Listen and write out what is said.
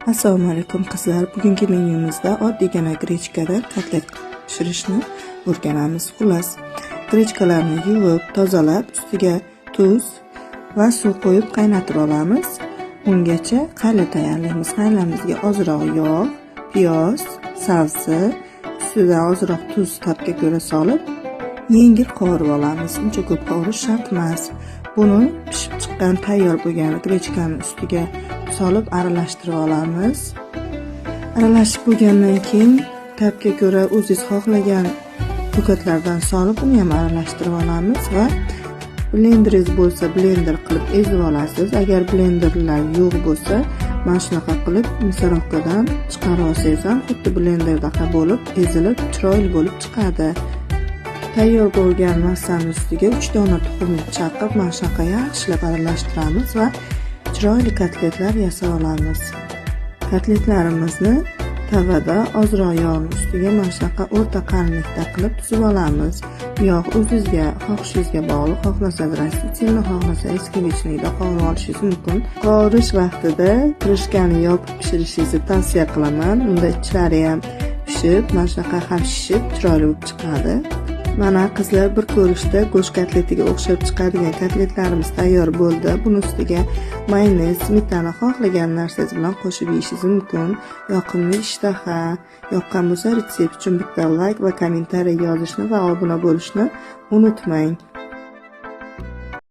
Assalomu alaykum qizlar. Bugungi menyumizda oddiygina grechkadan kotlet pishirishni o'rganamiz. Xullas, grechkalarni yuvib, tozalab, ustiga tuz va suv qo'yib qaynatib olamiz. Ungacha qayla tayyorlaymiz. Qaylamizga ozroq yog', piyoz, sabzi, ustidan ozroq tuz tabga ko'ra solib, yengil qovurib olamiz. Uncha ko'p qovurish shart emas. Buni pishib chiqqan tayyor bo'lgan grechkani ustiga solib aralashtirib olamiz. Aralashib bo'lgandan keyin tabga ko'ra o'zingiz xohlagan ko'katlardan solib uni ham aralashtirib olamiz va blenderingiz bo'lsa blender qilib ezib olasiz. Agar blenderlar yo'q bo'lsa, mana shunaqa qilib misarovkadan chiqarib olsangiz ham xuddi blenderdaqa bo'lib ezilib chiroyli bo'lib chiqadi. Tayyor bo'lgan massani ustiga 3 dona tuxumni chaqib, mana shunaqa yaxshilab aralashtiramiz va chiroyli kotletlar yasab olamiz. Kotletlarimizni tavada ozroq yog'ni ustiga mana shunaqa o'rta qalinlikda qilib tuzib olamiz. Yog' o'zingizga, xohishingizga bog'liq. Xohlasangiz rastitsilni, xohlasangiz skivichnikda qovurib olishingiz mumkin. Qovurish vaqtida krishkani yopib pishirishingizni tavsiya qilaman. Unda ichlari ham pishib, mana shunaqa ham shishib, chiroyli bo'lib chiqadi. Mana qizlar, bir ko'rishda go'sht kotletiga o'xshab chiqadigan kotletlarimiz tayyor bo'ldi. Buni ustiga mayonez, smetana xohlagan narsangiz bilan qo'shib yeyishingiz mumkin. Yoqimli ishtaha. Yoqqan bo'lsa retsept uchun bitta like va kommentariy yozishni va obuna bo'lishni unutmang.